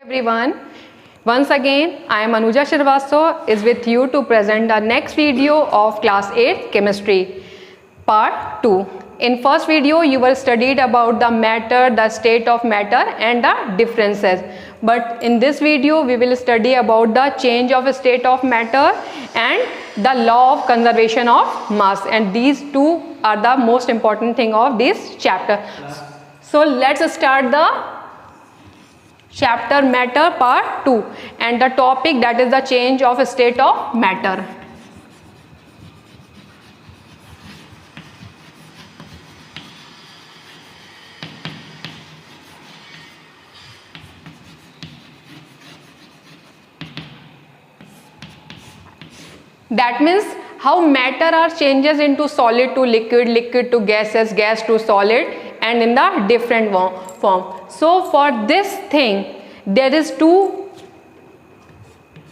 Everyone, once again I am Anuja Shrivastava is with you to present the next video of class 8 chemistry part 2. In first video you were studied about the matter, the state of matter and the differences, but in this video we will study about the change of state of matter and the law of conservation of mass, and these two are the most important thing of this chapter. So let's start the chapter matter part 2 and the topic that is the change of state of matter. That means how matter are changes into solid to liquid, liquid to gases, gas to solid, and in the different form. So for this thing there is two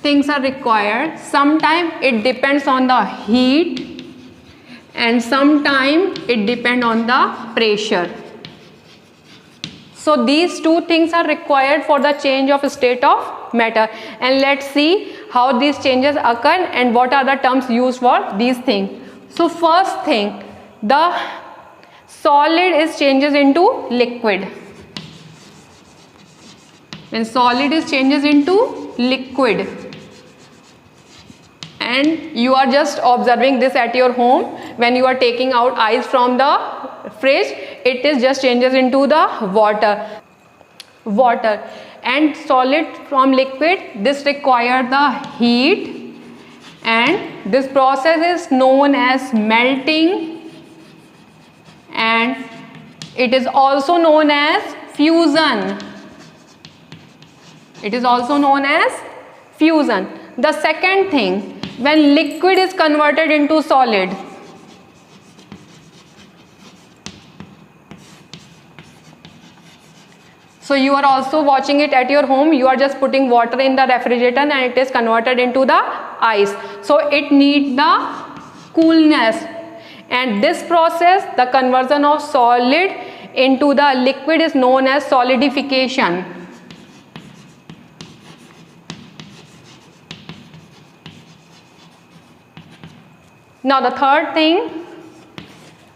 things are required. Sometimes it depends on the heat and sometimes it depends on the pressure. So these two things are required for the change of state of matter, and let's see how these changes occur and what are the terms used for these things. So first thing, the solid is changes into liquid. When solid is changes into liquid, and you are just observing this at your home when you are taking out ice from the fridge, it is just changes into the water and solid from liquid. This require the heat, and this process is known as melting, and it is also known as fusion. It is also known as fusion. The second thing, when liquid is converted into solid, so you are also watching it at your home, you are just putting water in the refrigerator and it is converted into the ice. So it needs the coolness, and this process, the conversion of solid into the liquid, is known as solidification. Now the third thing,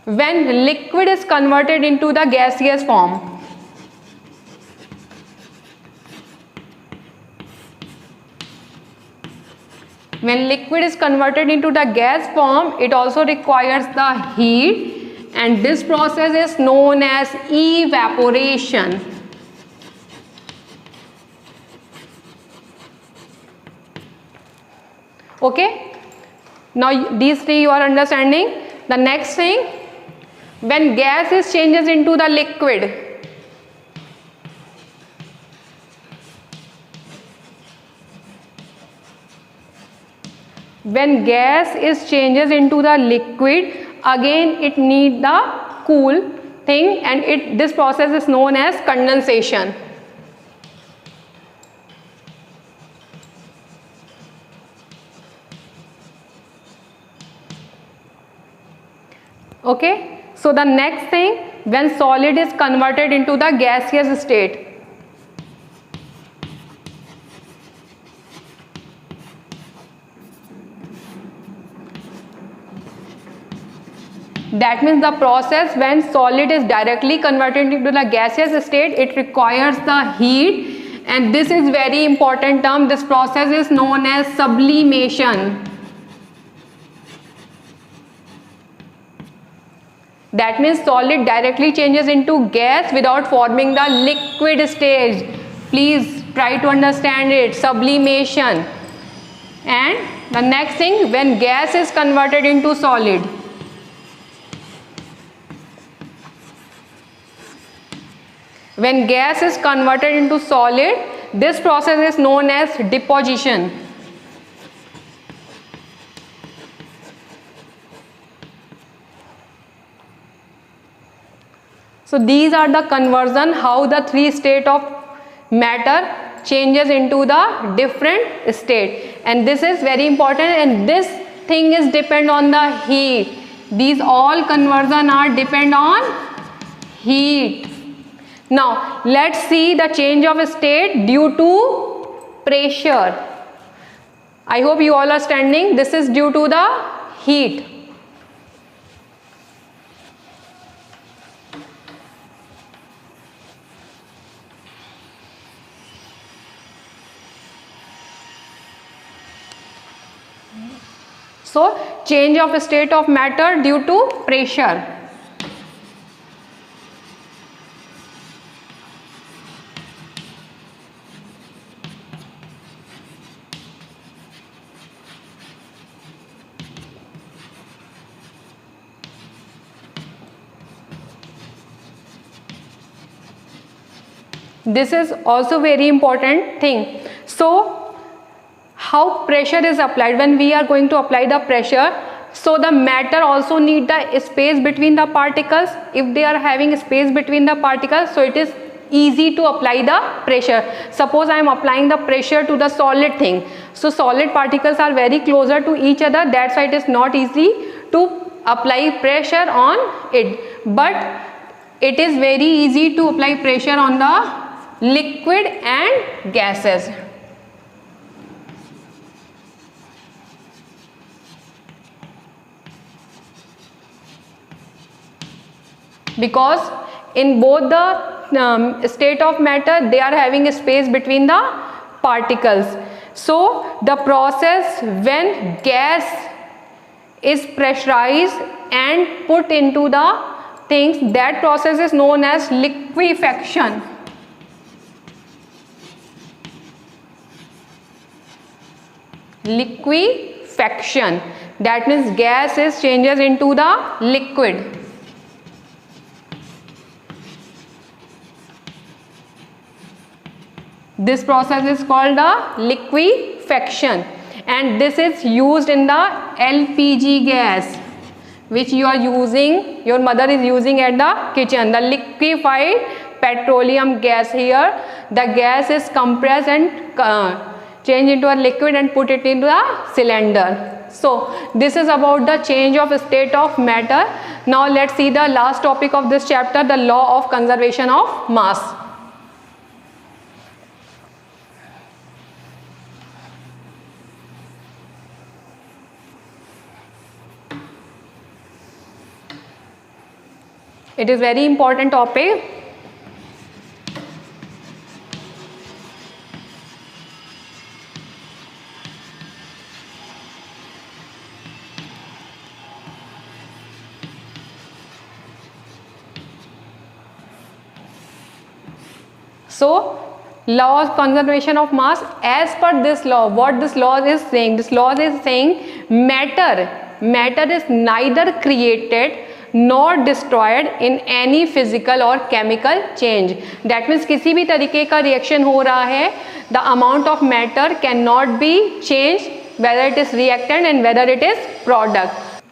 when liquid is converted into the gaseous form, when liquid is converted into the gas form, it also requires the heat, and this process is known as evaporation. Okay? Now these three you are understanding. The next thing, when gas is changes into the liquid, when gas is changes into the liquid, again it need the cool thing, and this process is known as condensation. Okay, so the next thing, when solid is converted into the gaseous state, that means the process when solid is directly converted into the gaseous state, it requires the heat, and this is very important term. This process is known as sublimation. That means solid directly changes into gas without forming the liquid stage. Please try to understand it, sublimation. And the next thing, when gas is converted into solid, when gas is converted into solid, this process is known as deposition. So these are the conversion, how the three state of matter changes into the different state, and this is very important, and this thing is depend on the heat. These all conversion are depend on heat. Now let's see the change of state due to pressure. I hope you all are standing. This is due to the heat. So change of state of matter due to pressure. This is also very important thing. So how pressure is applied, when we are going to apply the pressure, so the matter also need the space between the particles. If they are having space between the particles, so it is easy to apply the pressure. Suppose I am applying the pressure to the solid thing, so solid particles are very closer to each other, that's why it is not easy to apply pressure on it. But it is very easy to apply pressure on the liquid and gases. Because in both the state of matter, they are having a space between the particles. So the process when gas is pressurized and put into the things, that process is known as liquefaction. Liquefaction, that means gas is changes into the liquid. This process is called the liquefaction, and this is used in the LPG gas which you are using, your mother is using at the kitchen, the liquefied petroleum gas. Here the gas is compressed and change into a liquid and put it into a cylinder. So this is about the change of state of matter. Now let's see the last topic of this chapter, the law of conservation of mass. It is very important topic. So law of conservation of mass, as per this law, what this law is saying, this law is saying matter is neither created nor destroyed in any physical or chemical change. That means किसी भी तरीके का reaction हो रहा है, the amount of matter cannot be changed, whether it is reactant and whether it is product.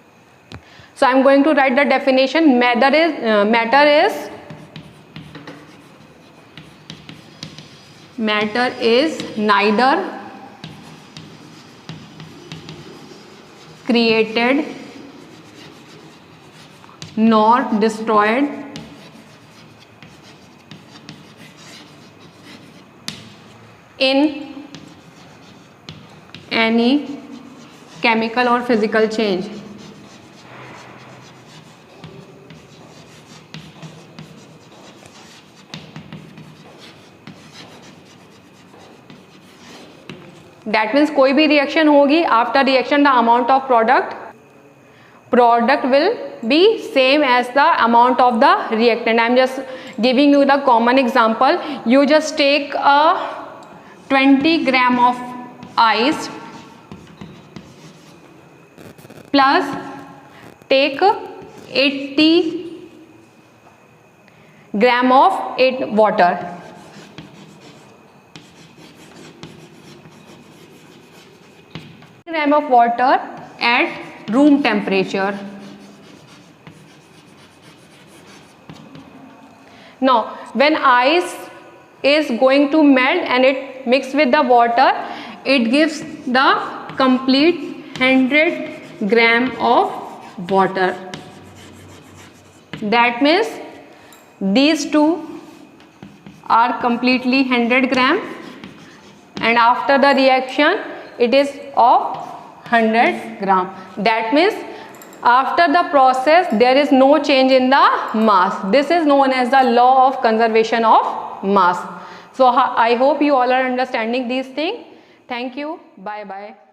So I am going to write the definition. Matter is neither created nor destroyed in any chemical or physical change. That means कोई भी reaction होगी, after reaction the amount of product will be same as the amount of the reactant. I am just giving you the common example. You just take a 20 gram of ice plus take 80 gram of water. Gram of water at room temperature. Now when ice is going to melt and it mix with the water, it gives the complete 100 gram of water. That means these two are completely 100 gram, and after the reaction it is of 100 gram. That means after the process there is no change in the mass. This is known as the law of conservation of mass. So I hope you all are understanding these things. Thank you. Bye bye.